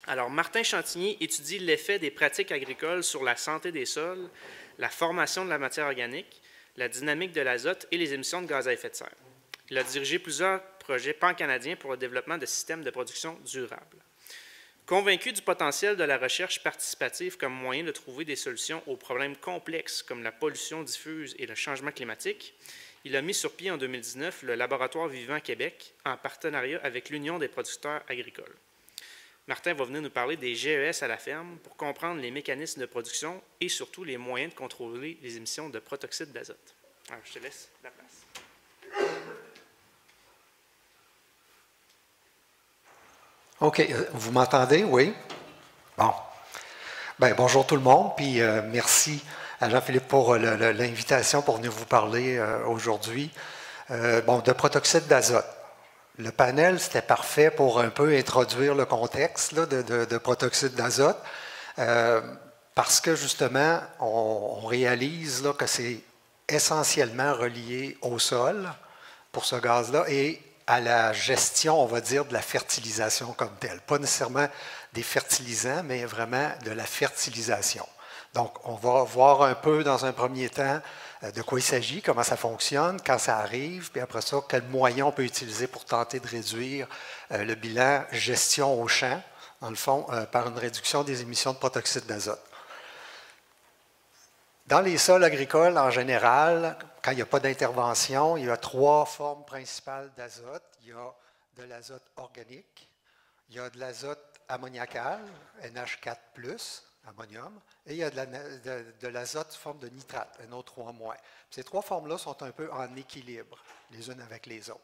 Alors, Martin Chantigny étudie l'effet des pratiques agricoles sur la santé des sols, la formation de la matière organique, la dynamique de l'azote et les émissions de gaz à effet de serre. Il a dirigé plusieurs projets pan-canadiens pour le développement de systèmes de production durables. Convaincu du potentiel de la recherche participative comme moyen de trouver des solutions aux problèmes complexes comme la pollution diffuse et le changement climatique, il a mis sur pied en 2019 le Laboratoire Vivant Québec en partenariat avec l'Union des producteurs agricoles. Martin va venir nous parler des GES à la ferme pour comprendre les mécanismes de production et surtout les moyens de contrôler les émissions de protoxyde d'azote. Alors, je te laisse la place. OK. Vous m'entendez? Oui? Bon. Bien, bonjour tout le monde, puis merci à Jean-Philippe pour l'invitation pour venir vous parler aujourd'hui. De protoxyde d'azote. Le panel, c'était parfait pour un peu introduire le contexte là, de protoxyde d'azote, parce que justement, on réalise là, que c'est essentiellement relié au sol pour ce gaz-là et à la gestion, on va dire, de la fertilisation comme telle. Pas nécessairement des fertilisants, mais vraiment de la fertilisation. Donc, on va voir un peu dans un premier temps de quoi il s'agit, comment ça fonctionne, quand ça arrive, puis après ça, quels moyens on peut utiliser pour tenter de réduire le bilan gestion au champ, dans le fond, par une réduction des émissions de protoxyde d'azote. Dans les sols agricoles, en général, quand il n'y a pas d'intervention, il y a trois formes principales d'azote. Il y a de l'azote organique, il y a de l'azote ammoniacal, NH4+, ammonium, et il y a de l'azote sous forme de nitrate, NO3-. Ces trois formes-là sont un peu en équilibre les unes avec les autres.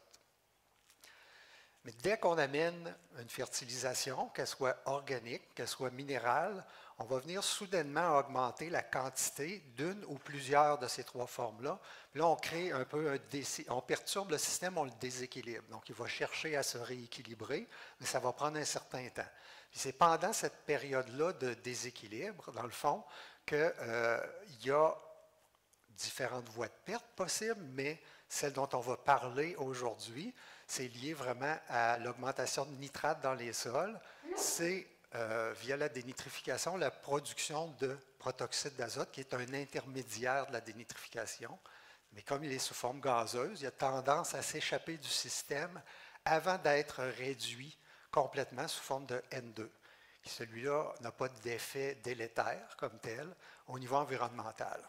Mais dès qu'on amène une fertilisation, qu'elle soit organique, qu'elle soit minérale, on va venir soudainement augmenter la quantité d'une ou plusieurs de ces trois formes-là. Là, on crée un peu on perturbe le système, on le déséquilibre. Donc, il va chercher à se rééquilibrer, mais ça va prendre un certain temps. C'est pendant cette période-là de déséquilibre, dans le fond, qu'il y a différentes voies de perte possibles, mais celle dont on va parler aujourd'hui, c'est lié vraiment à l'augmentation de nitrate dans les sols. C'est via la dénitrification, la production de protoxyde d'azote, qui est un intermédiaire de la dénitrification. Mais comme il est sous forme gazeuse, il a tendance à s'échapper du système avant d'être réduit complètement sous forme de N2. Celui-là n'a pas d'effet délétère comme tel au niveau environnemental.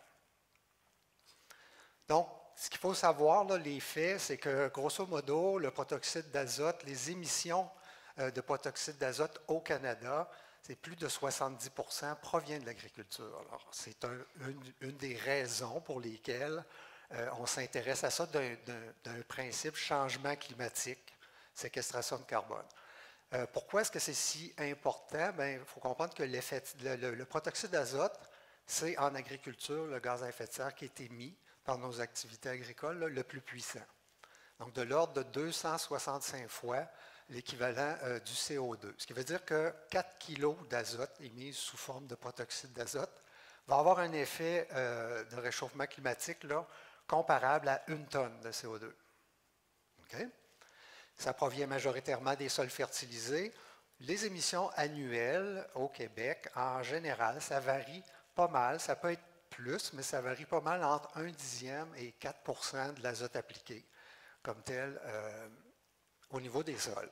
Donc, ce qu'il faut savoir, là, les faits, c'est que grosso modo, le protoxyde d'azote, les émissions de protoxyde d'azote au Canada, c'est plus de 70% provient de l'agriculture. Alors, c'est une des raisons pour lesquelles on s'intéresse à ça d'un principe changement climatique, séquestration de carbone. Pourquoi est-ce que c'est si important? Bien, il faut comprendre que le protoxyde d'azote, c'est en agriculture le gaz à effet de serre qui est émis par nos activités agricoles le plus puissant. Donc, de l'ordre de 265 fois l'équivalent du CO2. Ce qui veut dire que 4 kg d'azote émis sous forme de protoxyde d'azote va avoir un effet de réchauffement climatique là, comparable à 1 tonne de CO2. Okay? Ça provient majoritairement des sols fertilisés. Les émissions annuelles au Québec, en général, ça varie pas mal. Ça peut être plus, mais ça varie pas mal entre 1/10 et 4% de l'azote appliqué comme tel au niveau des sols.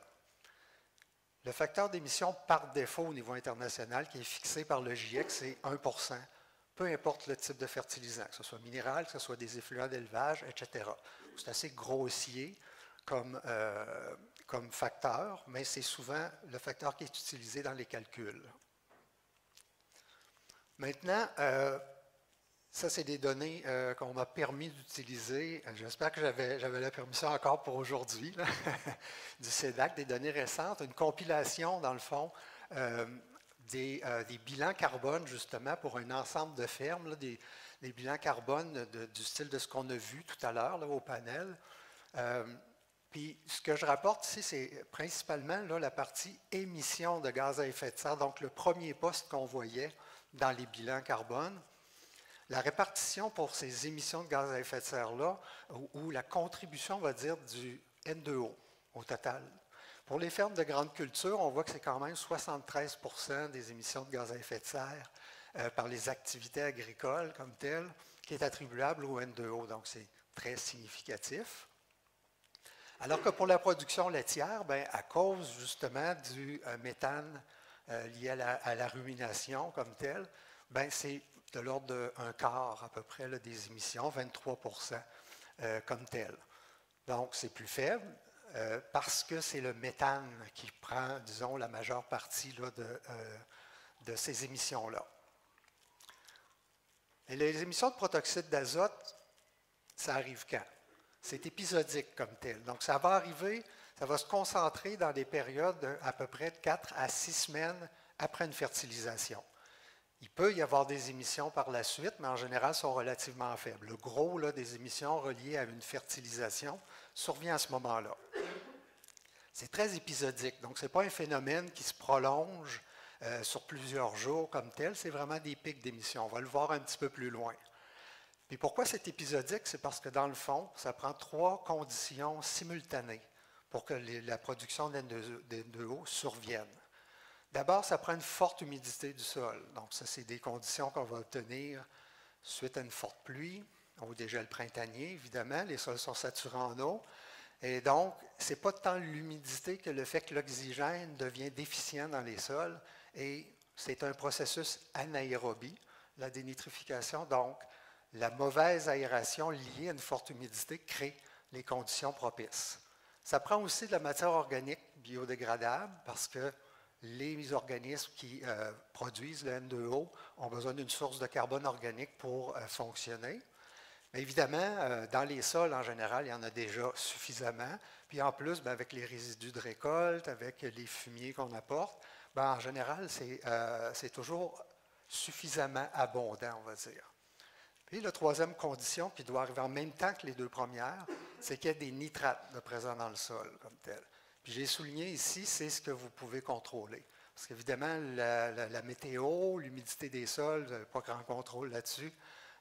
Le facteur d'émission par défaut au niveau international qui est fixé par le GIEC, c'est 1%, peu importe le type de fertilisant, que ce soit minéral, que ce soit des effluents d'élevage, etc. C'est assez grossier comme facteur, mais c'est souvent le facteur qui est utilisé dans les calculs. Maintenant, ça, c'est des données qu'on m'a permis d'utiliser. J'espère que j'avais la permission encore pour aujourd'hui, du CEDAC, des données récentes, une compilation, dans le fond, des bilans carbone, justement, pour un ensemble de fermes, là, des bilans carbone du style de ce qu'on a vu tout à l'heure au panel. Puis, ce que je rapporte ici, c'est principalement là, la partie émissions de gaz à effet de serre, donc le premier poste qu'on voyait dans les bilans carbone. La répartition pour ces émissions de gaz à effet de serre-là, ou la contribution, on va dire, du N2O au total. Pour les fermes de grande culture, on voit que c'est quand même 73 des émissions de gaz à effet de serre par les activités agricoles comme telles, qui est attribuable au N2O, donc c'est très significatif. Alors que pour la production laitière, bien, à cause justement du méthane lié à la rumination comme telle, bien, c'est de l'ordre d'un quart à peu près là, des émissions, 23 comme tel. Donc, c'est plus faible parce que c'est le méthane qui prend, disons, la majeure partie là, de ces émissions-là. Et les émissions de protoxyde d'azote, ça arrive quand? C'est épisodique comme tel. Donc, ça va arriver, ça va se concentrer dans des périodes à peu près de 4 à 6 semaines après une fertilisation. Il peut y avoir des émissions par la suite, mais en général, sont relativement faibles. Le gros là, des émissions reliées à une fertilisation survient à ce moment-là. C'est très épisodique, donc ce n'est pas un phénomène qui se prolonge sur plusieurs jours comme tel, c'est vraiment des pics d'émissions. On va le voir un petit peu plus loin. Puis pourquoi c'est épisodique? C'est parce que dans le fond, ça prend 3 conditions simultanées pour que la production d'N2O survienne. D'abord, ça prend une forte humidité du sol. Donc, ça, c'est des conditions qu'on va obtenir suite à une forte pluie ou des gels printaniers, évidemment. Les sols sont saturés en eau. Et donc, ce n'est pas tant l'humidité que le fait que l'oxygène devient déficient dans les sols. Et c'est un processus anaérobie, la dénitrification. Donc, la mauvaise aération liée à une forte humidité crée les conditions propices. Ça prend aussi de la matière organique biodégradable parce que les organismes qui produisent le N2O ont besoin d'une source de carbone organique pour fonctionner. Mais évidemment, dans les sols, en général, il y en a déjà suffisamment. Puis en plus, bien, avec les résidus de récolte, avec les fumiers qu'on apporte, bien, en général, c'est toujours suffisamment abondant, on va dire. Puis la troisième condition, qui doit arriver en même temps que les 2 premières, c'est qu'il y a des nitrates de présents dans le sol comme tel. Puis j'ai souligné ici, c'est ce que vous pouvez contrôler. Parce qu'évidemment, la météo, l'humidité des sols, vous n'avez pas grand contrôle là-dessus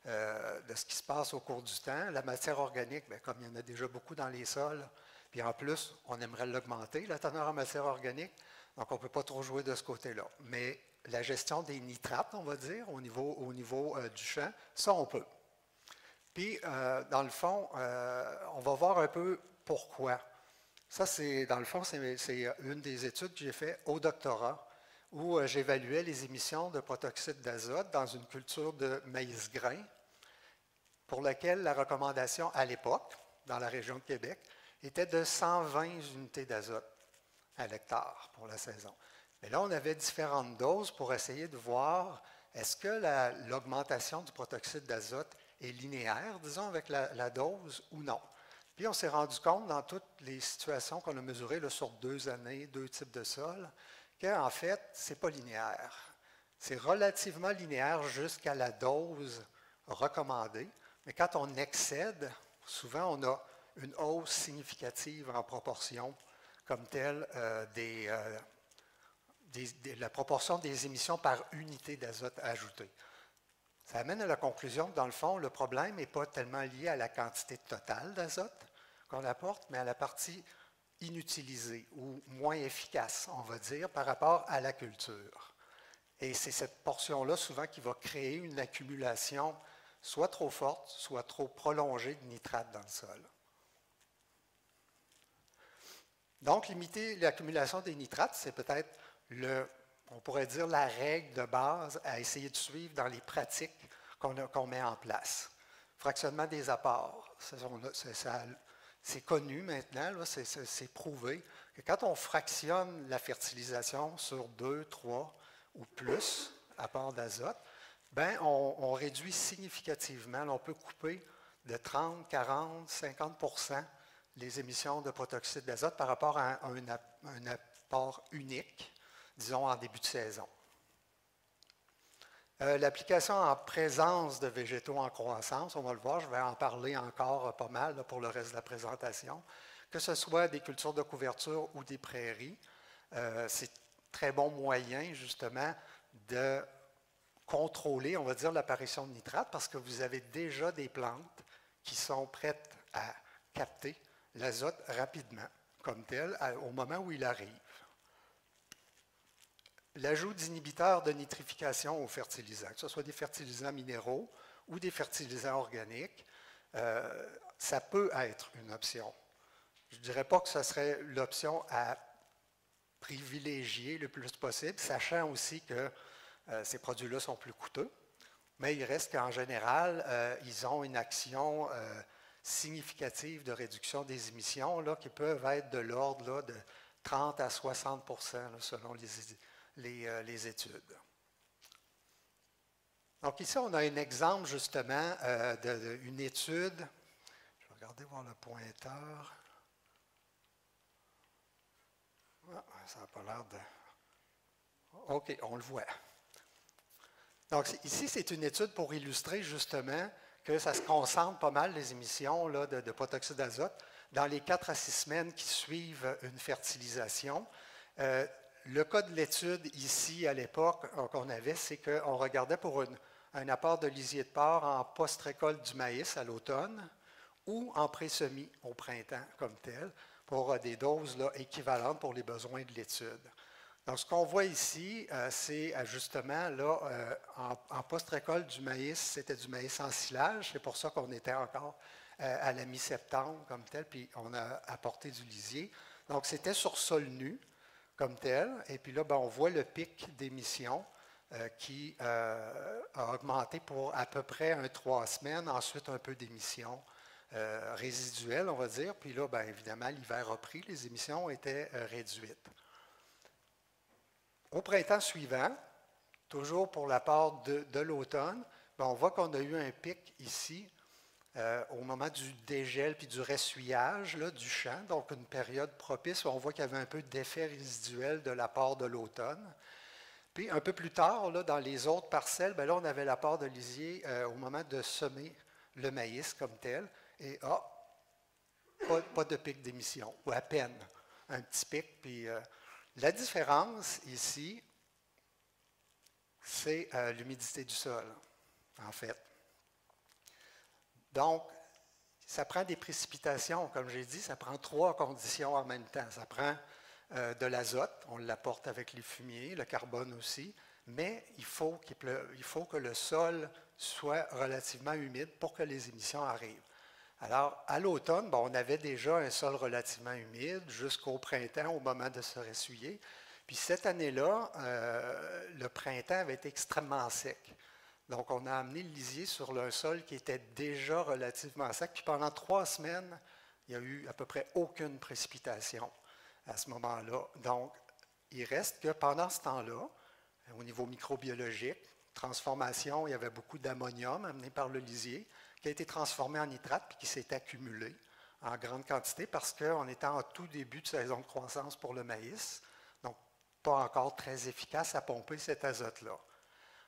de ce qui se passe au cours du temps. La matière organique, bien, comme il y en a déjà beaucoup dans les sols, puis en plus, on aimerait l'augmenter, la teneur en matière organique, donc on ne peut pas trop jouer de ce côté-là. Mais la gestion des nitrates, on va dire, au niveau du champ, ça, on peut. Puis, dans le fond, on va voir un peu pourquoi. Ça, dans le fond, c'est une des études que j'ai faites au doctorat, où j'évaluais les émissions de protoxyde d'azote dans une culture de maïs grain, pour laquelle la recommandation à l'époque, dans la région de Québec, était de 120 unités d'azote à l'hectare pour la saison. Mais là, on avait différentes doses pour essayer de voir est-ce que l'augmentation du protoxyde d'azote est linéaire, disons, avec la dose ou non. Puis on s'est rendu compte dans toutes les situations qu'on a mesurées là, sur 2 années, 2 types de sols, qu'en fait, ce n'est pas linéaire. C'est relativement linéaire jusqu'à la dose recommandée, mais quand on excède, souvent on a une hausse significative en proportion comme telle la proportion des émissions par unité d'azote ajoutée. Ça amène à la conclusion que, dans le fond, le problème n'est pas tellement lié à la quantité totale d'azote qu'on apporte, mais à la partie inutilisée ou moins efficace, on va dire, par rapport à la culture. Et c'est cette portion-là, souvent, qui va créer une accumulation soit trop forte, soit trop prolongée de nitrates dans le sol. Donc, limiter l'accumulation des nitrates, c'est peut-être on pourrait dire la règle de base à essayer de suivre dans les pratiques qu'on met en place. Fractionnement des apports, c'est connu maintenant, c'est prouvé que quand on fractionne la fertilisation sur 2, 3 ou plus apports d'azote, ben on réduit significativement, on peut couper de 30, 40, 50% les émissions de protoxyde d'azote par rapport à un apport unique, disons en début de saison. L'application en présence de végétaux en croissance, on va le voir, je vais en parler encore pas mal là, pour le reste de la présentation, que ce soit des cultures de couverture ou des prairies, c'est très bon moyen justement de contrôler, on va dire, l'apparition de nitrates parce que vous avez déjà des plantes qui sont prêtes à capter l'azote rapidement. comme tel au moment où il arrive. L'ajout d'inhibiteurs de nitrification aux fertilisants, que ce soit des fertilisants minéraux ou des fertilisants organiques, ça peut être une option. Je ne dirais pas que ce serait l'option à privilégier le plus possible, sachant aussi que ces produits-là sont plus coûteux, mais il reste qu'en général, ils ont une action significative de réduction des émissions là, qui peuvent être de l'ordre de 30 à 60 là, selon les études. Donc ici, on a un exemple justement d'une étude. Je vais regarder voir le pointeur. Ah, ça n'a pas l'air de... OK, on le voit. Donc ici, c'est une étude pour illustrer justement que ça se concentre pas mal, les émissions là, de protoxyde d'azote, dans les 4 à 6 semaines qui suivent une fertilisation. Le cas de l'étude ici, à l'époque, qu'on avait, c'est qu'on regardait pour un apport de lisier de porc en post-récolte du maïs à l'automne ou en pré-semis au printemps comme tel, pour des doses là, équivalentes pour les besoins de l'étude. Donc, ce qu'on voit ici, c'est justement, là, en post-récolte du maïs, c'était du maïs en silage. C'est pour ça qu'on était encore à la mi-septembre comme tel, puis on a apporté du lisier. Donc, c'était sur sol nu comme tel. Et puis là, ben, on voit le pic d'émissions qui a augmenté pour à peu près 3 semaines. Ensuite, un peu d'émissions résiduelles, on va dire. Puis là, bien évidemment, l'hiver a pris, les émissions étaient réduites. Au printemps suivant, toujours pour la part de l'automne, ben, on voit qu'on a eu un pic ici au moment du dégel puis du ressuyage là, du champ, donc une période propice où on voit qu'il y avait un peu d'effet résiduel de la part de l'automne. Puis un peu plus tard, là, dans les autres parcelles, ben là, on avait la part de lisier au moment de semer le maïs comme tel, et pas de pic d'émission, ou à peine un petit pic. Puis la différence ici, c'est l'humidité du sol, en fait. Donc, ça prend des précipitations, comme j'ai dit, ça prend 3 conditions en même temps. Ça prend de l'azote, on l'apporte avec les fumiers, le carbone aussi, mais il faut que le sol soit relativement humide pour que les émissions arrivent. Alors, à l'automne, bon, on avait déjà un sol relativement humide jusqu'au printemps, au moment de se ressuyer. Puis cette année-là, le printemps avait été extrêmement sec. Donc, on a amené le lisier sur un sol qui était déjà relativement sec. Puis pendant 3 semaines, il n'y a eu à peu près aucune précipitation à ce moment-là. Donc, il reste que pendant ce temps-là, au niveau microbiologique, transformation, il y avait beaucoup d'ammonium amené par le lisier qui a été transformé en nitrate puis qui s'est accumulé en grande quantité parce qu'on était en tout début de saison de croissance pour le maïs. Donc, pas encore très efficace à pomper cet azote-là.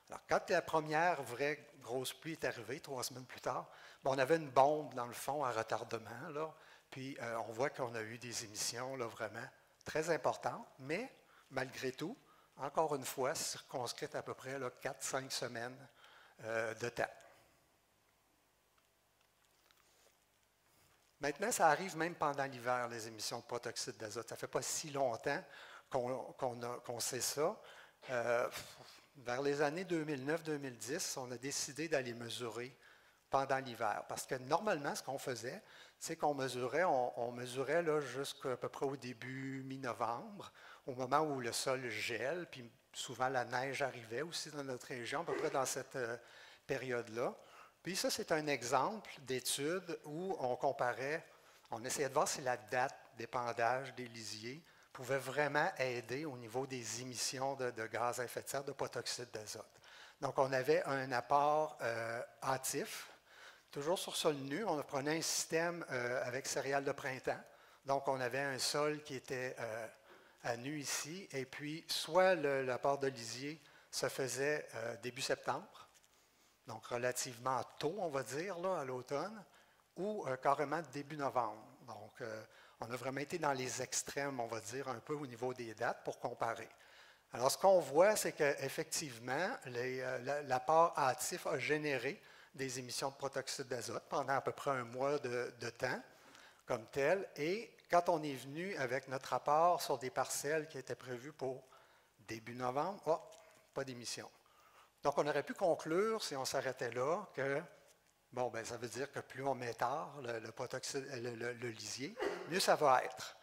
Alors, quand la première vraie grosse pluie est arrivée, 3 semaines plus tard, bien, on avait une bombe dans le fond à retardement, là, puis on voit qu'on a eu des émissions là, vraiment très importantes, mais malgré tout, encore une fois, circonscrites à peu près 4-5 semaines de temps. Maintenant, ça arrive même pendant l'hiver, les émissions de protoxyde d'azote. Ça ne fait pas si longtemps qu'on sait ça. Vers les années 2009-2010, on a décidé d'aller mesurer pendant l'hiver. Parce que normalement, ce qu'on faisait, c'est qu'on mesurait, on mesurait jusqu'à peu près au début mi-novembre, au moment où le sol gèle, puis souvent la neige arrivait aussi dans notre région, à peu près dans cette période-là. Puis ça, c'est un exemple d'étude où on comparait, on essayait de voir si la date d'épandage des lisiers pouvait vraiment aider au niveau des émissions de gaz à effet de serre, de protoxyde d'azote. Donc, on avait un apport hâtif, toujours sur sol nu. On prenait un système avec céréales de printemps. Donc, on avait un sol qui était à nu ici, et puis soit l'apport de lisier se faisait début septembre, donc relativement tôt, on va dire, là, à l'automne, ou carrément début novembre. Donc, on a vraiment été dans les extrêmes, on va dire, un peu au niveau des dates pour comparer. Alors, ce qu'on voit, c'est qu'effectivement, l'apport hâtif a généré des émissions de protoxyde d'azote pendant à peu près un mois de temps, comme tel, et quand on est venu avec notre rapport sur des parcelles qui étaient prévues pour début novembre, oh, pas d'émission. Donc, on aurait pu conclure, si on s'arrêtait là, que, bon, ben, ça veut dire que plus on met tard le lisier, mieux ça va être.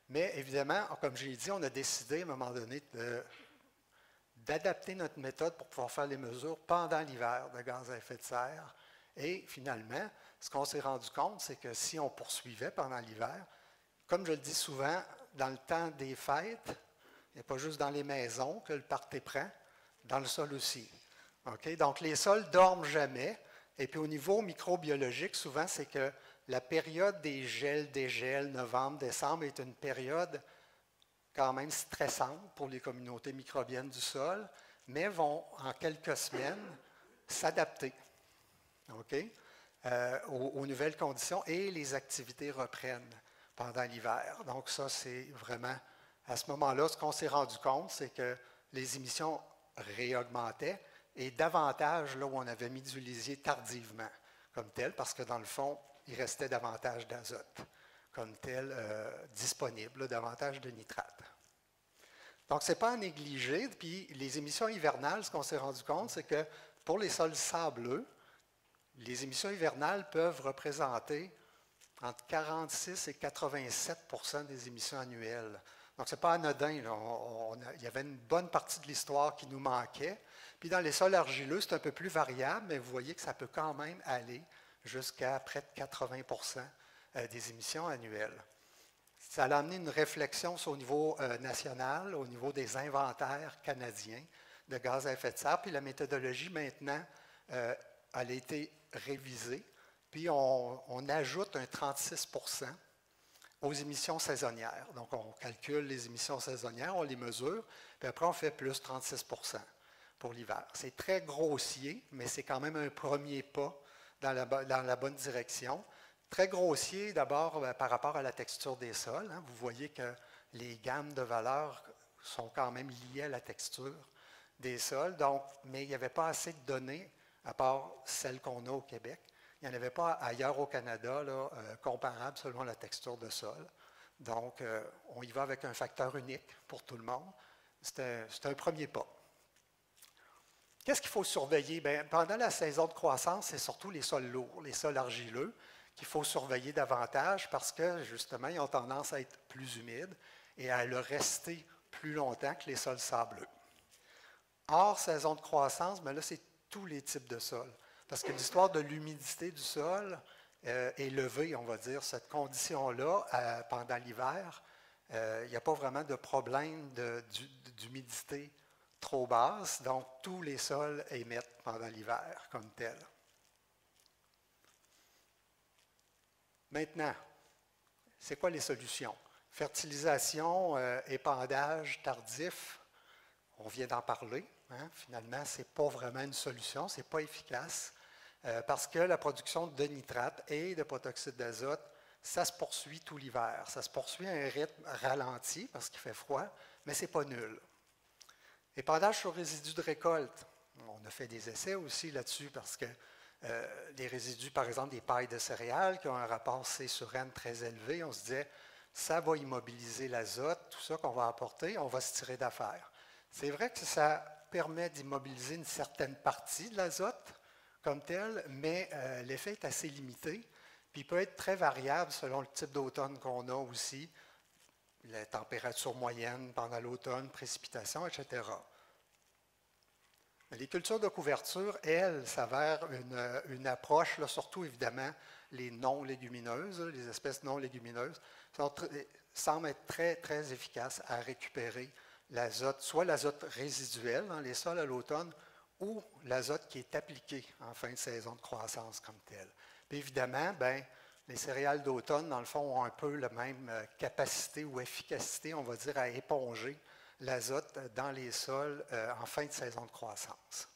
Mais évidemment, comme j'ai dit, on a décidé à un moment donné d'adapter notre méthode pour pouvoir faire les mesures pendant l'hiver de gaz à effet de serre. Et finalement, ce qu'on s'est rendu compte, c'est que si on poursuivait pendant l'hiver, comme je le dis souvent, dans le temps des fêtes, il n'y a pas juste dans les maisons que le party prend, dans le sol aussi. Okay? Donc, les sols ne dorment jamais. Et puis, au niveau microbiologique, souvent, c'est que la période des gels, dégels, novembre, décembre, est une période quand même stressante pour les communautés microbiennes du sol, mais vont, en quelques semaines, s'adapter okay? Aux nouvelles conditions et les activités reprennent pendant l'hiver. Donc, ça, c'est vraiment, à ce moment-là, ce qu'on s'est rendu compte, c'est que les émissions réaugmentaient et davantage là où on avait mis du lisier tardivement, comme tel, parce que dans le fond, il restait davantage d'azote, comme tel, disponible, davantage de nitrate. Donc, ce n'est pas à négliger. Puis, les émissions hivernales, ce qu'on s'est rendu compte, c'est que pour les sols sableux, les émissions hivernales peuvent représenter entre 46 et 87 % des émissions annuelles. Donc, ce n'est pas anodin. Là. Il y avait une bonne partie de l'histoire qui nous manquait. Puis, dans les sols argileux, c'est un peu plus variable, mais vous voyez que ça peut quand même aller jusqu'à près de 80 % des émissions annuelles. Ça a amené une réflexion au niveau national, au niveau des inventaires canadiens de gaz à effet de serre. Puis, la méthodologie, maintenant, elle a été révisée. Puis, on ajoute un 36 % aux émissions saisonnières. Donc, on calcule les émissions saisonnières, on les mesure, puis après, on fait plus 36 % pour l'hiver. C'est très grossier, mais c'est quand même un premier pas dans la bonne direction. Très grossier, d'abord, par rapport à la texture des sols. Hein. Vous voyez que les gammes de valeurs sont quand même liées à la texture des sols. Donc, mais il n'y avait pas assez de données, à part celles qu'on a au Québec. Il n'y en avait pas ailleurs au Canada là, comparables selon la texture de sol. Donc, on y va avec un facteur unique pour tout le monde. C'est un premier pas. Qu'est-ce qu'il faut surveiller? Bien, pendant la saison de croissance, c'est surtout les sols lourds, les sols argileux, qu'il faut surveiller davantage parce que, justement, ils ont tendance à être plus humides et à le rester plus longtemps que les sols sableux. Hors saison de croissance, bien là, c'est tous les types de sols. Parce que l'histoire de l'humidité du sol est levée, on va dire, cette condition-là, pendant l'hiver, il n'y a pas vraiment de problème d'humidité trop basse, donc tous les sols émettent pendant l'hiver comme tel. Maintenant, c'est quoi les solutions? Fertilisation, épandage tardif, on vient d'en parler. Hein? Finalement, ce n'est pas vraiment une solution, ce n'est pas efficace, parce que la production de nitrate et de protoxyde d'azote, ça se poursuit tout l'hiver. Ça se poursuit à un rythme ralenti parce qu'il fait froid, mais ce n'est pas nul. Épandage sur résidus de récolte. On a fait des essais aussi là-dessus parce que les résidus, par exemple, des pailles de céréales qui ont un rapport C sur N très élevé, on se disait, ça va immobiliser l'azote, tout ça qu'on va apporter, on va se tirer d'affaire. C'est vrai que ça permet d'immobiliser une certaine partie de l'azote comme tel, mais l'effet est assez limité, puis il peut être très variable selon le type d'automne qu'on a aussi, la température moyenne pendant l'automne, précipitations, etc. Les cultures de couverture, elles, s'avèrent une approche, là, surtout évidemment les non-légumineuses, les espèces non-légumineuses, semblent être très, très efficaces à récupérer l'azote, soit l'azote résiduel dans les sols à l'automne, ou l'azote qui est appliqué en fin de saison de croissance comme tel. Puis évidemment, bien, les céréales d'automne, dans le fond, ont un peu la même capacité ou efficacité, on va dire, à éponger l'azote dans les sols en fin de saison de croissance.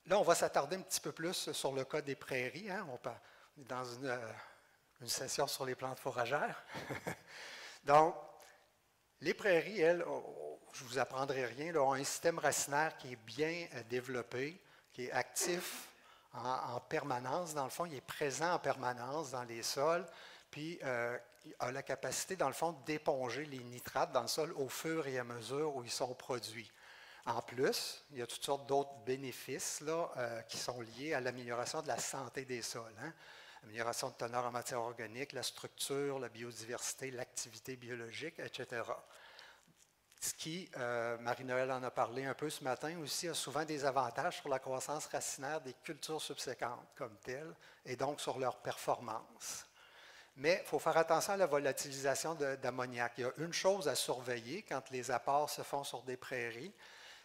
Là, on va s'attarder un petit peu plus sur le cas des prairies. Hein. On est dans une session sur les plantes fourragères. Donc, les prairies, elles, je ne vous apprendrai rien, là, ont un système racinaire qui est bien développé, qui est actif en permanence. Dans le fond, il est présent en permanence dans les sols, puis il a la capacité, dans le fond, d'éponger les nitrates dans le sol au fur et à mesure où ils sont produits. En plus, il y a toutes sortes d'autres bénéfices là, qui sont liés à l'amélioration de la santé des sols. Hein? Amélioration de teneur en matière organique, la structure, la biodiversité, l'activité biologique, etc. Ce qui, Marie-Noël en a parlé un peu ce matin aussi, a souvent des avantages sur la croissance racinaire des cultures subséquentes comme telles, et donc sur leur performance. Mais il faut faire attention à la volatilisation d'ammoniac. Il y a une chose à surveiller quand les apports se font sur des prairies,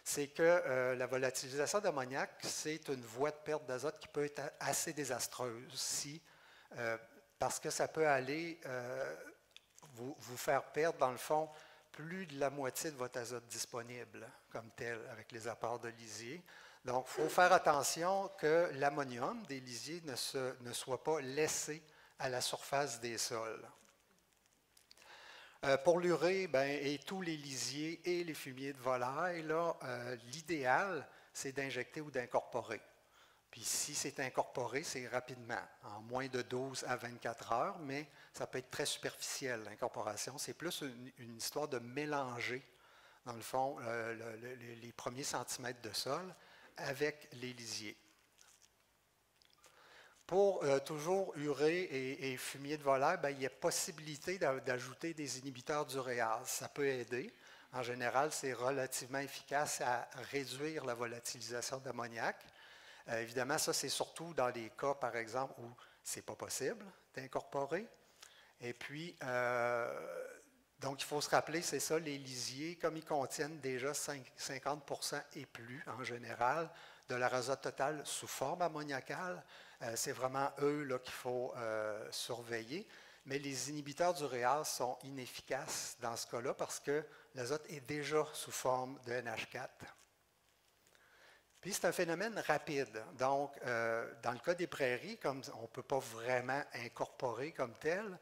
c'est que la volatilisation d'ammoniac, c'est une voie de perte d'azote qui peut être assez désastreuse, parce que ça peut aller vous faire perdre, dans le fond, plus de la moitié de votre azote disponible, comme tel, avec les apports de lisier. Donc, il faut faire attention que l'ammonium des lisiers ne soit pas laissé à la surface des sols. Pour l'urée, et tous les lisiers et les fumiers de volaille, l'idéal, c'est d'injecter ou d'incorporer. Puis si c'est incorporé, c'est rapidement, en moins de 12 à 24 heures, mais ça peut être très superficiel, l'incorporation. C'est plus une histoire de mélanger, dans le fond, les premiers centimètres de sol avec les lisiers. Pour toujours urée et fumier de volaille, il y a possibilité d'ajouter des inhibiteurs d'uréase. Ça peut aider. En général, c'est relativement efficace à réduire la volatilisation d'ammoniac. Évidemment, ça, c'est surtout dans les cas, par exemple, où ce n'est pas possible d'incorporer. Et puis, donc, il faut se rappeler, c'est ça, les lisiers, comme ils contiennent déjà 50% et plus, en général, de leur azote total sous forme ammoniacale, c'est vraiment eux qu'il faut surveiller. Mais les inhibiteurs d'uréase sont inefficaces dans ce cas-là parce que l'azote est déjà sous forme de NH4. Puis c'est un phénomène rapide. Donc, dans le cas des prairies, comme on ne peut pas vraiment incorporer comme tel,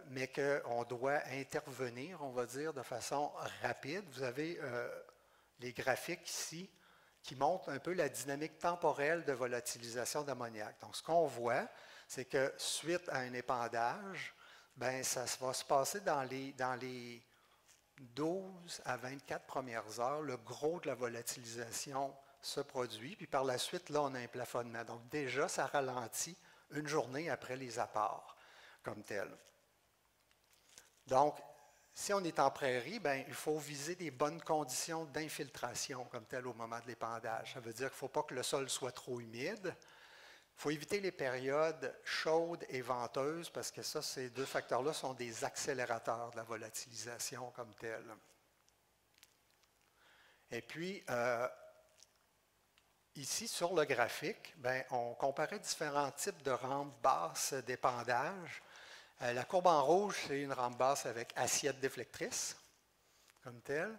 mais qu'on doit intervenir, on va dire, de façon rapide. Vous avez les graphiques ici qui montrent un peu la dynamique temporelle de volatilisation d'ammoniac. Donc, ce qu'on voit, c'est que suite à un épandage, ça va se passer dans les 12 à 24 premières heures. Le gros de la volatilisation se produit, puis par la suite, là, on a un plafonnement. Donc, déjà, ça ralentit une journée après les apports comme tel. Donc, si on est en prairie, il faut viser des bonnes conditions d'infiltration comme tel au moment de l'épandage. Ça veut dire qu'il ne faut pas que le sol soit trop humide. Il faut éviter les périodes chaudes et venteuses parce que ça, ces deux facteurs-là sont des accélérateurs de la volatilisation comme tel. Et puis, ici, sur le graphique, on comparait différents types de rampes basses d'épandage. La courbe en rouge, c'est une rampe basse avec assiette déflectrice, comme telle.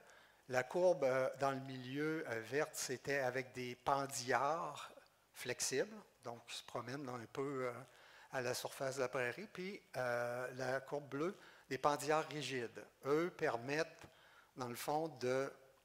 La courbe dans le milieu verte, c'était avec des pendillards flexibles, donc qui se promènent un peu à la surface de la prairie. Puis la courbe bleue, des pendillards rigides. Eux permettent, dans le fond,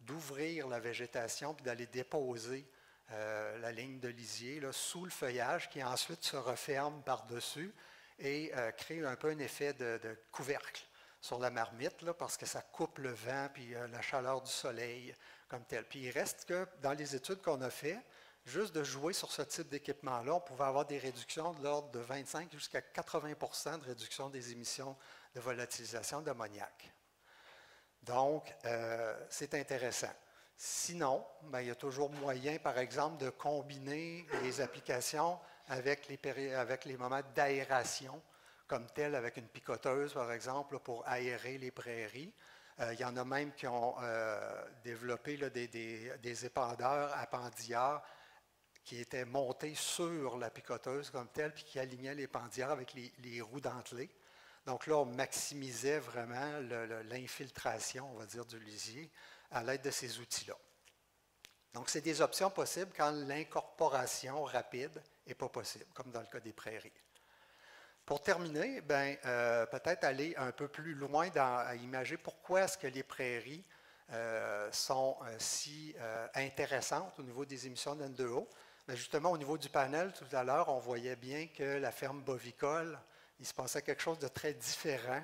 d'ouvrir la végétation puis d'aller déposer la ligne de lisier là, sous le feuillage qui ensuite se referme par-dessus et crée un peu un effet de couvercle sur la marmite là, parce que ça coupe le vent puis la chaleur du soleil comme tel. Puis il reste que dans les études qu'on a faites, juste de jouer sur ce type d'équipement-là, on pouvait avoir des réductions de l'ordre de 25 jusqu'à 80% de réduction des émissions de volatilisation d'ammoniac. Donc, c'est intéressant. Sinon, il y a toujours moyen, par exemple, de combiner les applications avec les moments d'aération, comme tel avec une picoteuse, par exemple, là, pour aérer les prairies. Il y en a même qui ont développé là, des épandeurs à pendillards qui étaient montés sur la picoteuse comme telle, puis qui alignaient les pendillards avec les roues dentelées. Donc là, on maximisait vraiment l'infiltration, on va dire, du lisier à l'aide de ces outils-là. Donc, c'est des options possibles quand l'incorporation rapide n'est pas possible, comme dans le cas des prairies. Pour terminer, peut-être aller un peu plus loin à imaginer pourquoi est-ce que les prairies sont si intéressantes au niveau des émissions de N2O. Mais justement, au niveau du panel, tout à l'heure, on voyait bien que la ferme bovicole, il se passait quelque chose de très différent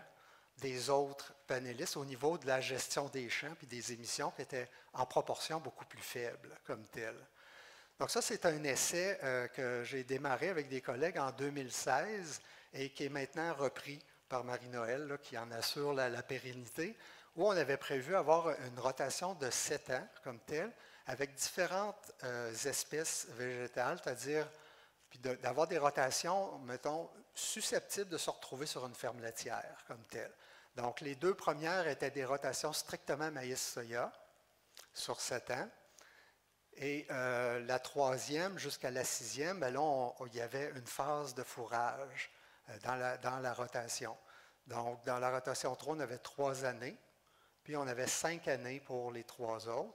des autres panélistes au niveau de la gestion des champs et des émissions qui étaient en proportion beaucoup plus faibles comme tel. Donc ça, c'est un essai que j'ai démarré avec des collègues en 2016 et qui est maintenant repris par Marie-Noël, là, qui en assure la pérennité, où on avait prévu avoir une rotation de 7 ans comme telle, avec différentes espèces végétales, c'est-à-dire d'avoir des rotations, mettons, susceptibles de se retrouver sur une ferme laitière comme telle. Donc, les 2 premières étaient des rotations strictement maïs-soya sur 7 ans. Et la 3e jusqu'à la 6e, bien là, il y avait une phase de fourrage dans la rotation. Donc, dans la rotation 3, on avait 3 années, puis on avait 5 années pour les 3 autres.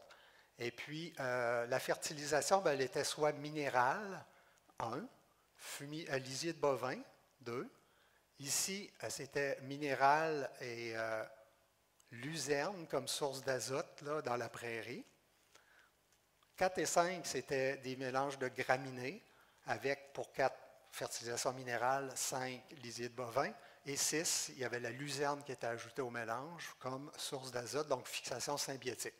Et puis, la fertilisation, bien, elle était soit minérale, 1, lisier de bovin, 2. Ici, c'était minéral et luzerne comme source d'azote dans la prairie. 4 et 5, c'était des mélanges de graminées avec, pour 4, fertilisation minérale, 5, lisier de bovin. Et 6, il y avait la luzerne qui était ajoutée au mélange comme source d'azote, donc fixation symbiotique.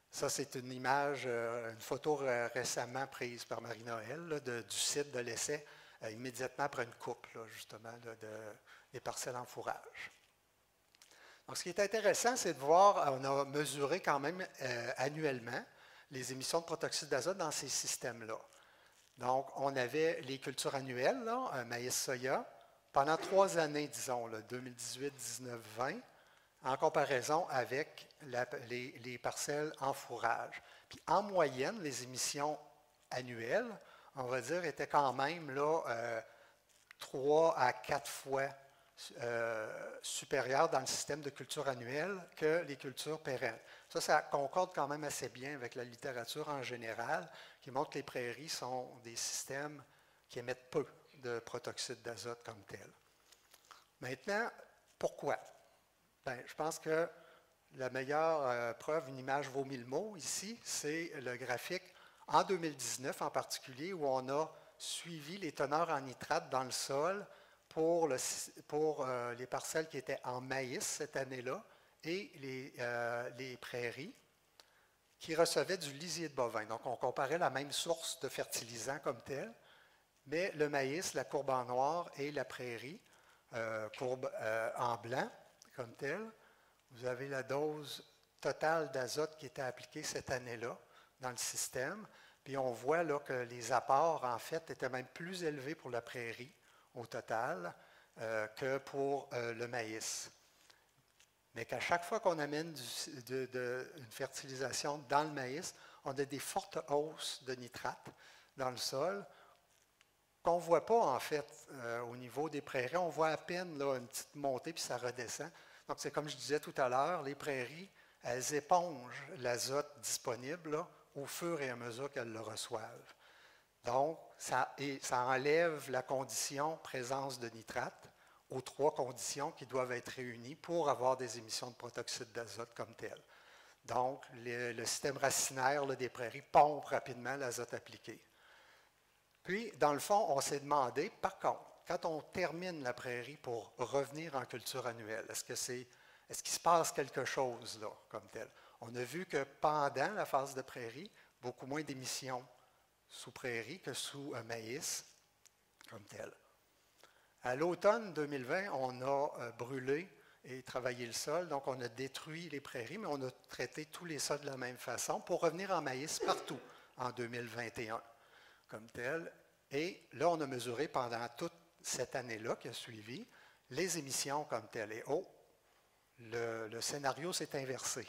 Ça, c'est une image, une photo récemment prise par Marie-Noël du site de l'essai, immédiatement après une coupe, là, justement, des parcelles en fourrage. Donc, ce qui est intéressant, c'est de voir, on a mesuré quand même annuellement les émissions de protoxyde d'azote dans ces systèmes-là. Donc, on avait les cultures annuelles, là, maïs-soya, pendant 3 années, disons, là, 2018, 19, 20, en comparaison avec les parcelles en fourrage. Puis, en moyenne, les émissions annuelles, on va dire, étaient quand même là, 3 à 4 fois supérieures dans le système de culture annuelle que les cultures pérennes. Ça concorde quand même assez bien avec la littérature en général, qui montre que les prairies sont des systèmes qui émettent peu de protoxyde d'azote comme tel. Maintenant, pourquoi? Bien, je pense que la meilleure preuve, une image vaut 1000 mots ici, c'est le graphique en 2019 en particulier, où on a suivi les teneurs en nitrate dans le sol pour les parcelles qui étaient en maïs cette année-là et les prairies qui recevaient du lisier de bovin. Donc, on comparait la même source de fertilisant comme tel, mais le maïs, la courbe en noir, et la prairie, courbe en blanc comme tel. Vous avez la dose totale d'azote qui était appliquée cette année-là dans le système. Puis on voit là, que les apports, en fait, étaient même plus élevés pour la prairie au total que pour le maïs. Mais qu'à chaque fois qu'on amène une fertilisation dans le maïs, on a des fortes hausses de nitrate dans le sol qu'on ne voit pas, en fait, au niveau des prairies. On voit à peine là, une petite montée, puis ça redescend. Donc, c'est comme je disais tout à l'heure, les prairies, elles épongent l'azote disponible là, au fur et à mesure qu'elles le reçoivent. Donc, ça enlève la condition présence de nitrate aux 3 conditions qui doivent être réunies pour avoir des émissions de protoxyde d'azote comme telles. Donc, le système racinaire là, des prairies pompe rapidement l'azote appliqué. Puis, dans le fond, on s'est demandé, par contre, quand on termine la prairie pour revenir en culture annuelle, est-ce qu'il se passe quelque chose là, comme tel? On a vu que pendant la phase de prairie, beaucoup moins d'émissions sous prairie que sous maïs, comme tel. À l'automne 2020, on a brûlé et travaillé le sol, donc on a détruit les prairies, mais on a traité tous les sols de la même façon pour revenir en maïs partout en 2021, comme tel. Et là, on a mesuré pendant toute cette année-là qui a suivi les émissions comme telles. Et le scénario s'est inversé.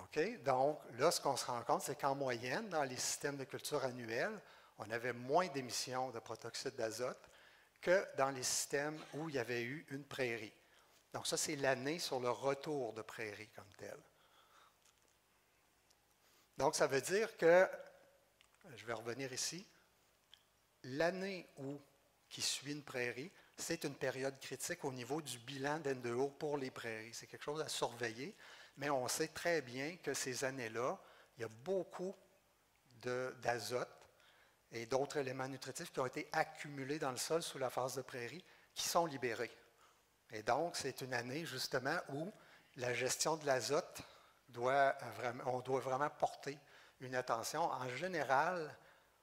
Okay? Donc, là, ce qu'on se rend compte, c'est qu'en moyenne, dans les systèmes de culture annuels, on avait moins d'émissions de protoxyde d'azote que dans les systèmes où il y avait eu une prairie. Donc, ça, c'est l'année sur le retour de prairie comme tel. Donc, ça veut dire que, je vais revenir ici, l'année qui suit une prairie, c'est une période critique au niveau du bilan d'N2O pour les prairies. C'est quelque chose à surveiller, mais on sait très bien que ces années-là, il y a beaucoup d'azote et d'autres éléments nutritifs qui ont été accumulés dans le sol sous la phase de prairie qui sont libérés. Et donc, c'est une année justement où la gestion de l'azote, on doit vraiment porter une attention. En général,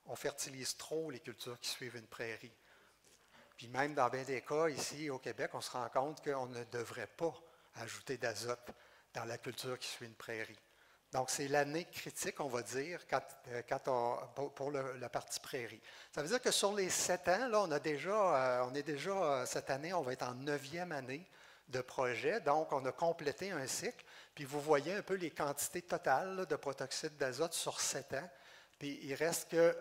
on fertilise trop les cultures qui suivent une prairie. Puis même dans bien des cas, ici au Québec, on se rend compte qu'on ne devrait pas ajouter d'azote dans la culture qui suit une prairie. Donc, c'est l'année critique, on va dire, pour la partie prairie. Ça veut dire que sur les 7 ans, là, on est déjà, cette année, on va être en 9e année de projet. Donc, on a complété un cycle. Puis, vous voyez un peu les quantités totales là, de protoxyde d'azote sur 7 ans. Puis, il reste que,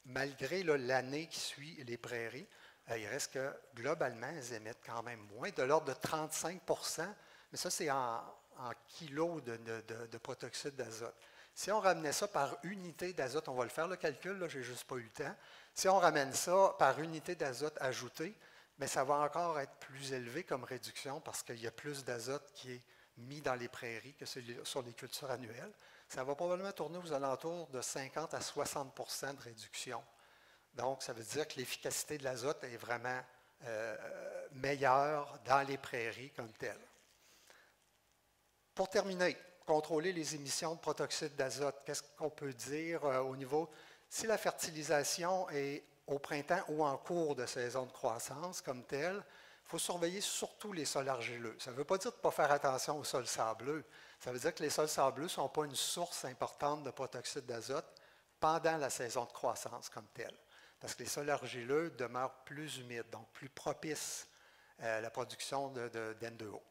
malgré l'année qui suit les prairies, il reste que, globalement, elles émettent quand même moins, de l'ordre de 35 %. Mais ça, c'est en kilos de protoxyde d'azote. Si on ramenait ça par unité d'azote, on va le faire le calcul, je n'ai juste pas eu le temps. Si on ramène ça par unité d'azote ajoutée, bien, ça va encore être plus élevé comme réduction parce qu'il y a plus d'azote qui est mis dans les prairies que sur les cultures annuelles. Ça va probablement tourner aux alentours de 50 à 60 % de réduction. Donc, ça veut dire que l'efficacité de l'azote est vraiment meilleure dans les prairies comme telles. Pour terminer, contrôler les émissions de protoxyde d'azote. Qu'est-ce qu'on peut dire au niveau, si la fertilisation est au printemps ou en cours de saison de croissance comme telle, il faut surveiller surtout les sols argileux. Ça ne veut pas dire de ne pas faire attention aux sols sableux. Ça veut dire que les sols sableux ne sont pas une source importante de protoxyde d'azote pendant la saison de croissance comme telle. Parce que les sols argileux demeurent plus humides, donc plus propices à la production d'N2O.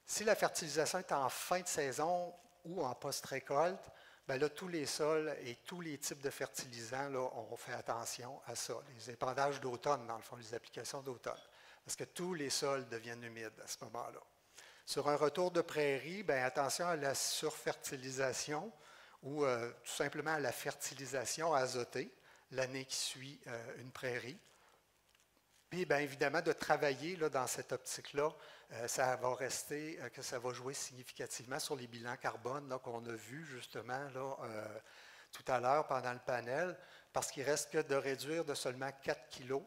Si la fertilisation est en fin de saison ou en post-récolte, bien là, tous les sols et tous les types de fertilisants, là, on fait attention à ça. Les épandages d'automne, dans le fond, les applications d'automne. Parce que tous les sols deviennent humides à ce moment-là. Sur un retour de prairie, bien, attention à la surfertilisation ou tout simplement à la fertilisation azotée l'année qui suit une prairie. Puis, bien évidemment, de travailler là, dans cette optique-là, ça va rester, que ça va jouer significativement sur les bilans carbone qu'on a vus justement là, tout à l'heure pendant le panel, parce qu'il reste que de réduire de seulement 4 kg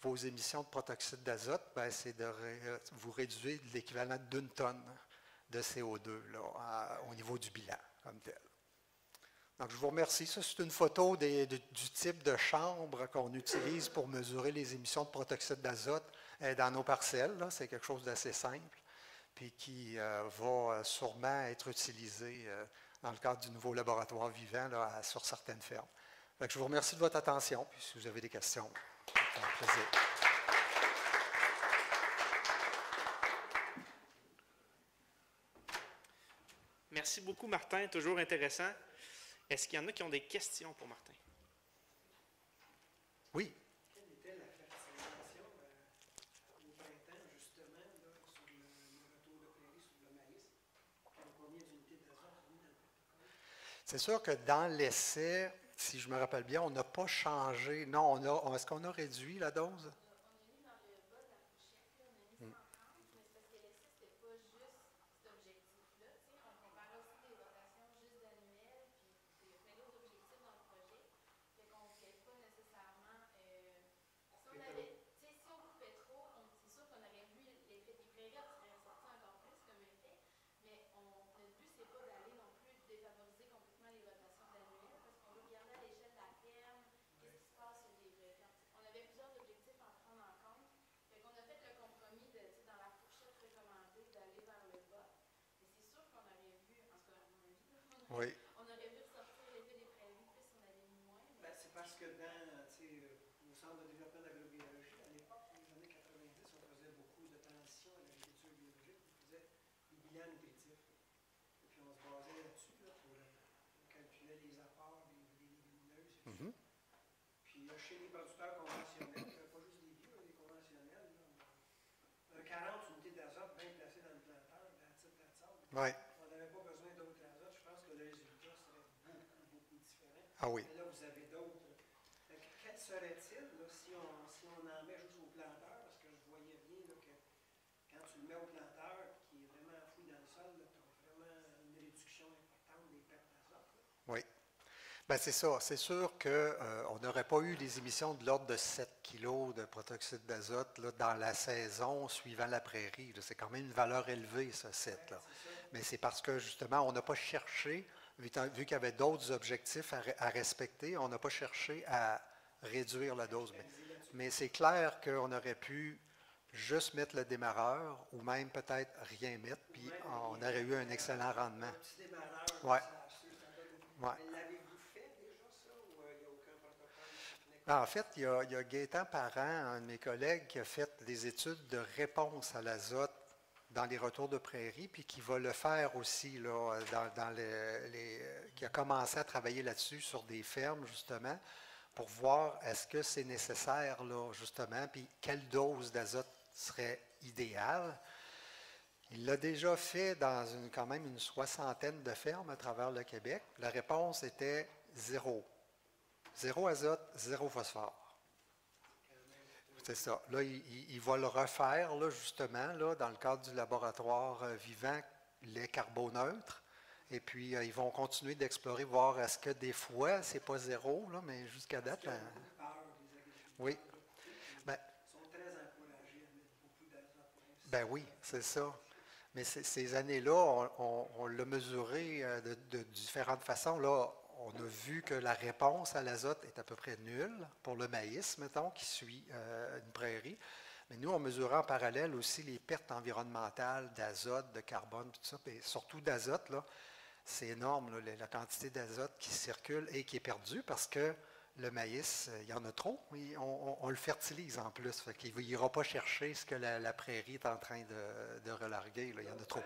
vos émissions de protoxyde d'azote, ben, c'est de vous réduire l'équivalent d'une tonne de CO2 là, au niveau du bilan comme tel. Donc, je vous remercie. Ça, c'est une photo du type de chambre qu'on utilise pour mesurer les émissions de protoxyde d'azote dans nos parcelles. C'est quelque chose d'assez simple, puis qui va sûrement être utilisé dans le cadre du nouveau laboratoire vivant là, sur certaines fermes. Donc, je vous remercie de votre attention. Puis, si vous avez des questions, c'est un plaisir. Merci beaucoup, Martin. Toujours intéressant. Est-ce qu'il y en a qui ont des questions pour Martin? Oui. Quelle était la fertilisation au printemps, justement, là, sur le retour de prairie, sur le maïs? Combien d'unités d'azote ont mis dans le protocole? C'est sûr que dans l'essai, si je me rappelle bien, on n'a pas changé. Non, est-ce qu'on a réduit la dose? Oui. On aurait vu ressortir l'effet des prairies, plus on avait mis moins. Mais... c'est parce que au Centre de développement de l'agrobiologie, à l'époque, dans les années 90, on faisait beaucoup de transition à l'agriculture biologique. On faisait des bilans nutritifs. Et puis on se basait là-dessus là, pour calculer les apports des légumineuses. Et puis chez les producteurs conventionnels, pas juste les bio, les conventionnels, là, 40 unités d'azote bien placées dans le planteur, à titre d'azote. Oui. On n'avait pas besoin d'autres azote. Je pense que le résultat serait beaucoup différent. Ah oui. Mais là, vous avez d'autres. Quel serait-il si on en met juste au planteur? Parce que je voyais bien là, que quand tu le mets au planteur, qui est vraiment enfoui dans le sol, tu as vraiment une réduction importante des pertes d'azote. Oui. Ben, c'est ça. C'est sûr qu'on n'aurait pas eu les émissions de l'ordre de 7 kilos de protoxyde d'azote là, dans la saison suivant la prairie. Là. C'est quand même une valeur élevée, ça, 7. Là. Mais c'est parce que, justement, on n'a pas cherché, vu qu'il y avait d'autres objectifs à respecter, on n'a pas cherché à réduire la dose. Mais c'est clair qu'on aurait pu juste mettre le démarreur ou même peut-être rien mettre, puis on aurait eu un excellent rendement. Un petit démarreur, Ouais. Mais Ouais. l'avez-vous fait déjà, ça, ou il n'y a aucun protocole technique? En fait, il y a Gaétan Parent, un de mes collègues, qui a fait des études de réponse à l'azote dans les retours de prairie, puis qui va le faire aussi, là, qui a commencé à travailler là-dessus sur des fermes, justement, pour voir est-ce que c'est nécessaire, là, justement, puis quelle dose d'azote serait idéale. Il l'a déjà fait dans quand même une soixantaine de fermes à travers le Québec. La réponse était zéro. Zéro azote, zéro phosphore. C'est ça. Là, il va le refaire, là, justement, là, dans le cadre du laboratoire vivant, les carboneutres. Et puis, ils vont continuer d'explorer, voir est-ce que des fois, c'est pas zéro, là, mais jusqu'à date. Peur des agriculteurs. Oui. Ben, Ils sont très encouragés à mettre beaucoup d'azote. ben oui, c'est ça. Mais ces années-là, on l'a mesuré de différentes façons. Là, on a vu que la réponse à l'azote est à peu près nulle pour le maïs, mettons, qui suit une prairie. Mais nous, on mesurait en parallèle aussi les pertes environnementales d'azote, de carbone, tout ça. Et surtout d'azote, là, c'est énorme, là, la quantité d'azote qui circule et qui est perdue parce que le maïs, il y en a trop. On le fertilise en plus. Fait qu'il n'ira pas chercher ce que la prairie est en train de relarguer. Là, il y en a trop.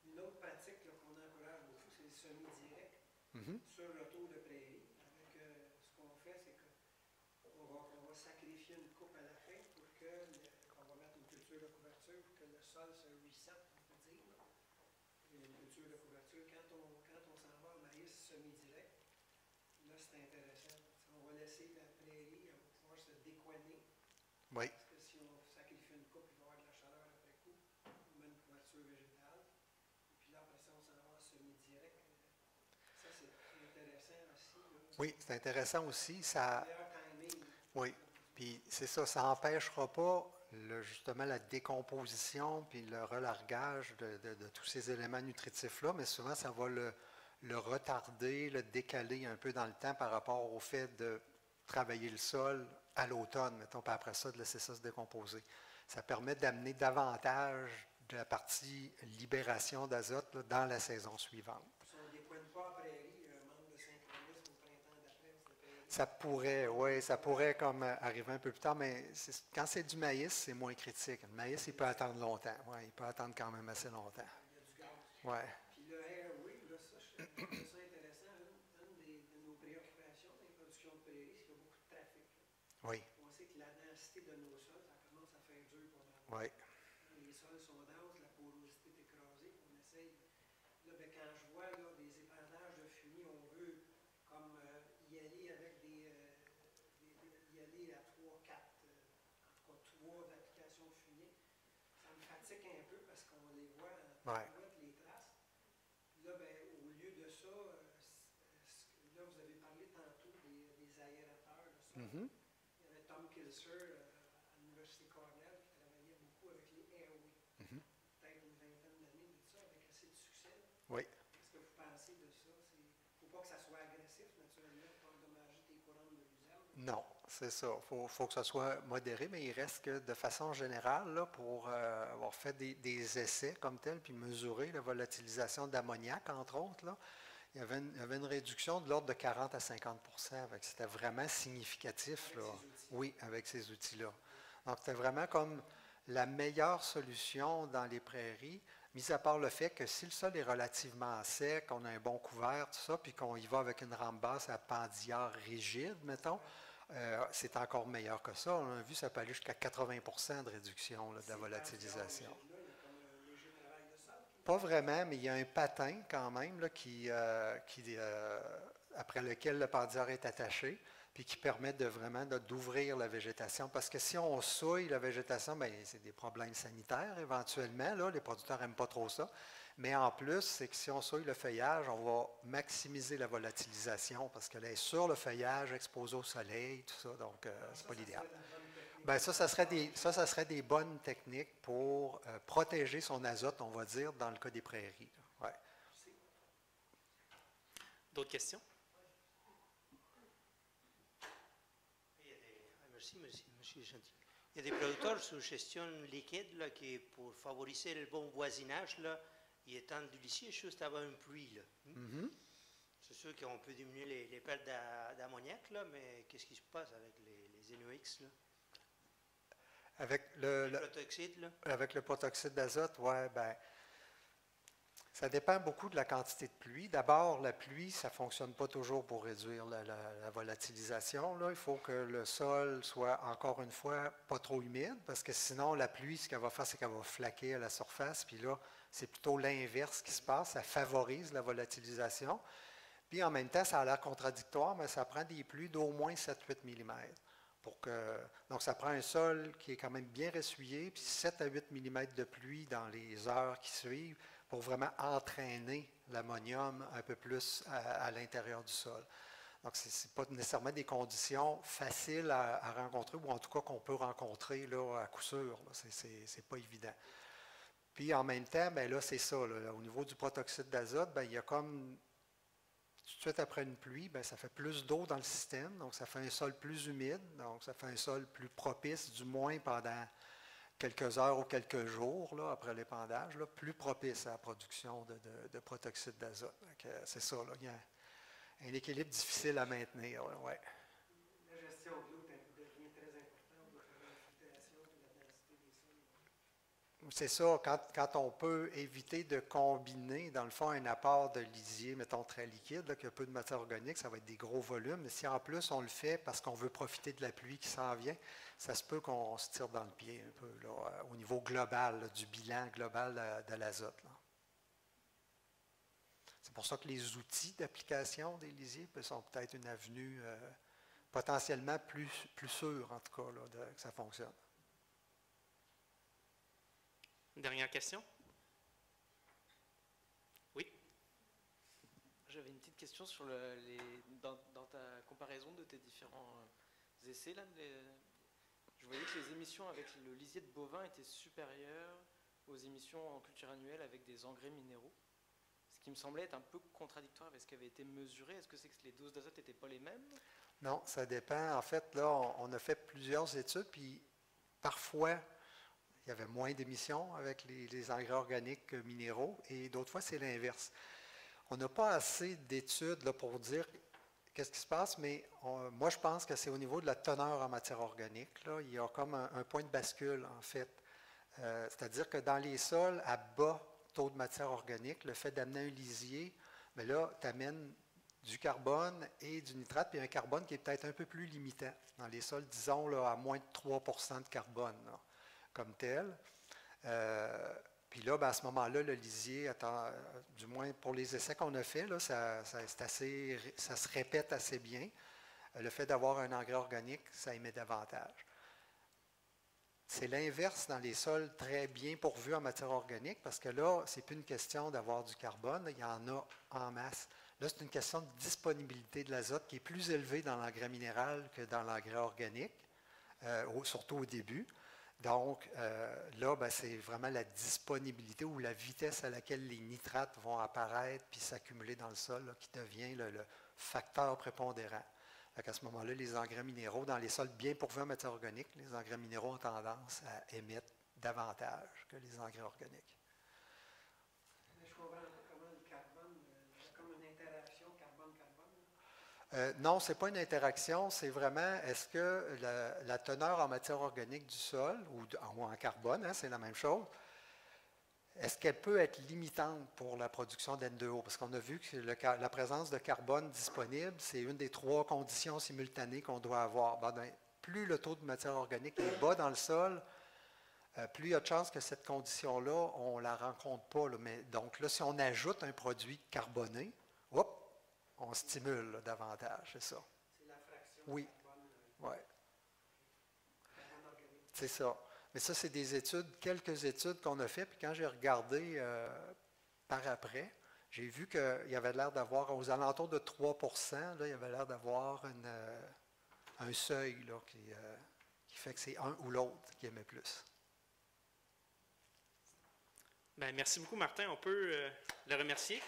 Une autre pratique qu'on encourage beaucoup, c'est le semi-direct Mhm. sur le tour de prairie. Avec, ce qu'on fait, c'est qu'on va sacrifier une coupe à la fin pour qu'on va mettre une culture de couverture pour que le sol se reset, on peut dire. Une culture de couverture. Quand on s'en va au maïs semi-direct, là, c'est intéressant. On va laisser la prairie, elle va pouvoir se décoiner. Oui. Parce que si on sacrifie une coupe, il va y avoir de la chaleur après coup. On met une couverture végétale. Et puis là, après ça, on s'en va en semi-direct. Ça, c'est intéressant aussi. Là. Oui, c'est intéressant aussi. C'est le meilleur timing. Oui. Puis c'est ça, ça n'empêchera pas justement la décomposition puis le relargage de tous ces éléments nutritifs-là, mais souvent, ça va le retarder, le décaler un peu dans le temps par rapport au fait de travailler le sol à l'automne, mettons, puis après ça, de laisser ça se décomposer. Ça permet d'amener davantage de la partie libération d'azote là, dans la saison suivante. Si on ne décoine pas en prairie, un manque de synchronisme au printemps d'après, Ça pourrait, oui, ça pourrait comme arriver un peu plus tard, mais quand c'est du maïs, c'est moins critique. Le maïs, il peut attendre longtemps. Ouais, il peut attendre quand même assez longtemps. il y a du gaz. Ouais. Puis le airway, là, ça, je trouve ça intéressant. De nos préoccupations dans les productions de prairie, c'est qu'il y a beaucoup de trafic. Là. Oui. On sait que la densité de nos sols, ça commence à faire dur pour la Oui. Les sols sont denses, la porosité est écrasée. On essaye. Là, ben, quand je vois là, des épandages de fumier, on veut comme y aller avec y aller à 3, 4, en tout cas 3 applications de fumier. Ça me fatigue un peu parce qu'on les voit Ouais. les traces. Là, ben, au lieu de ça, là, vous avez parlé tantôt des aérateurs. Là, ça. Mhm. Il y avait Tom Kilser à l'Université Cornell qui travaillait beaucoup avec les airways. Mhm. Peut-être une vingtaine d'années de ça, avec assez de succès. Oui. Qu'est-ce que vous pensez de ça? Il ne faut pas que ça soit agressif, naturellement, pour endommager tes couronnes de luzerne. Non, c'est ça. Il faut que ça soit modéré, mais il reste que de façon générale, là, pour avoir fait des essais comme tels, puis mesurer la volatilisation d'ammoniac, entre autres, là, il y avait une réduction de l'ordre de 40 à 50 %. C'était vraiment significatif. Là. Oui, avec ces outils-là. Donc, c'était vraiment comme la meilleure solution dans les prairies, mis à part le fait que si le sol est relativement sec, on a un bon couvert, tout ça, puis qu'on y va avec une rampe basse à pendillard rigide, mettons, c'est encore meilleur que ça. On a vu, ça peut aller jusqu'à 80 % de réduction là, de la volatilisation. Pas vraiment, mais il y a un patin quand même là, après lequel le pendillard est attaché. puis qui permet de vraiment d'ouvrir la végétation. Parce que si on souille la végétation, bien, c'est des problèmes sanitaires éventuellement. Là, les producteurs n'aiment pas trop ça. Mais en plus, c'est que si on souille le feuillage, on va maximiser la volatilisation parce qu'elle est sur le feuillage, exposée au soleil, tout ça. Donc, c'est pas l'idéal. Bien, ça serait des bonnes techniques pour protéger son azote, on va dire, dans le cas des prairies. Ouais. D'autres questions? Merci, monsieur Gentil. Il y a des producteurs sous gestion liquide là, qui, pour favoriser le bon voisinage, là, ils étendent du lisier juste avant une pluie. Là. Mm-hmm. C'est sûr qu'on peut diminuer les pertes d'ammoniac, là, mais qu'est-ce qui se passe avec les NOx? Là? Avec protoxyde, là? Avec le protoxyde d'azote, oui, ben, ça dépend beaucoup de la quantité de pluie. D'abord, la pluie, ça ne fonctionne pas toujours pour réduire la volatilisation. Là. Il faut que le sol soit, encore une fois, pas trop humide, parce que sinon, la pluie, ce qu'elle va faire, c'est qu'elle va flaquer à la surface. Puis là, c'est plutôt l'inverse qui se passe. Ça favorise la volatilisation. Puis en même temps, ça a l'air contradictoire, mais ça prend des pluies d'au moins 7-8 mm. Donc, ça prend un sol qui est quand même bien ressuyé, puis 7 à 8 mm de pluie dans les heures qui suivent pour vraiment entraîner l'ammonium un peu plus à l'intérieur du sol. Donc, ce n'est pas nécessairement des conditions faciles à rencontrer, ou en tout cas qu'on peut rencontrer là, à coup sûr. Ce n'est pas évident. Puis, en même temps, bien, là, c'est ça. Là, au niveau du protoxyde d'azote, bien, il y a comme... Tout de suite après une pluie, bien, ça fait plus d'eau dans le système, donc ça fait un sol plus humide, donc ça fait un sol plus propice, du moins pendant quelques heures ou quelques jours là, après l'épandage, là, plus propice à la production de protoxyde d'azote. C'est ça, là, il y a un équilibre difficile à maintenir. Ouais. La gestion de l'eau devient très importante pour l'infiltration et la densité des sols. C'est ça, quand on peut éviter de combiner, dans le fond, un apport de lisier, mettons très liquide, là, qui a peu de matière organique, ça va être des gros volumes. Mais si en plus on le fait parce qu'on veut profiter de la pluie qui s'en vient, ça se peut qu'on se tire dans le pied un peu là, au niveau global, là, du bilan global de l'azote. C'est pour ça que les outils d'application des lisiers sont peut-être une avenue potentiellement plus sûre, en tout cas, là, que ça fonctionne. Dernière question? Oui? J'avais une petite question sur dans ta comparaison de tes différents essais. Là, je voyais que les émissions avec le lisier de bovin étaient supérieures aux émissions en culture annuelle avec des engrais minéraux. Ce qui me semblait être un peu contradictoire avec ce qui avait été mesuré. Est-ce que c'est que les doses d'azote n'étaient pas les mêmes? Non, ça dépend. En fait, là, on a fait plusieurs études, puis parfois, il y avait moins d'émissions avec les engrais organiques minéraux, et d'autres fois, c'est l'inverse. On n'a pas assez d'études là, pour dire qu'est-ce qui se passe, mais moi, je pense que c'est au niveau de la teneur en matière organique. Là, il y a comme un point de bascule, en fait. C'est-à-dire que dans les sols à bas taux de matière organique, le fait d'amener un lisier, bien là, tu amènes du carbone et du nitrate, puis un carbone qui est peut-être un peu plus limitant. Dans les sols, disons, là, à moins de 3 % de carbone, là, comme tel. Puis là, ben, à ce moment-là, le lisier, du moins pour les essais qu'on a faits, là, ça se répète assez bien. Le fait d'avoir un engrais organique, ça émet davantage. C'est l'inverse dans les sols très bien pourvus en matière organique, parce que là, ce n'est plus une question d'avoir du carbone, il y en a en masse. Là, c'est une question de disponibilité de l'azote qui est plus élevée dans l'engrais minéral que dans l'engrais organique, surtout au début. Donc, là, ben, c'est vraiment la disponibilité ou la vitesse à laquelle les nitrates vont apparaître puis s'accumuler dans le sol là, qui devient le facteur prépondérant. À ce moment-là, les engrais minéraux, dans les sols bien pourvus en matière organique, les engrais minéraux ont tendance à émettre davantage que les engrais organiques. Je comprends comment le carbone, c'est comme une interaction carbone-carbone. Non, ce n'est pas une interaction, c'est vraiment, est-ce que la teneur en matière organique du sol, ou en carbone, hein, c'est la même chose, est-ce qu'elle peut être limitante pour la production d'N2O? Parce qu'on a vu que la présence de carbone disponible, c'est une des 3 conditions simultanées qu'on doit avoir. Ben, plus le taux de matière organique est bas dans le sol, plus il y a de chances que cette condition-là, on ne la rencontre pas. Là. Mais, donc là, si on ajoute un produit carboné, on stimule là, davantage, c'est ça. C'est la fraction Oui. Ouais. C'est ça. Mais ça, c'est des études, quelques études qu'on a faites. Puis quand j'ai regardé par après, j'ai vu qu'il y avait l'air d'avoir, aux alentours de 3 là, il y avait l'air d'avoir un seuil là, qui fait que c'est un ou l'autre qui aimait plus. Ben, merci beaucoup, Martin. On peut le remercier.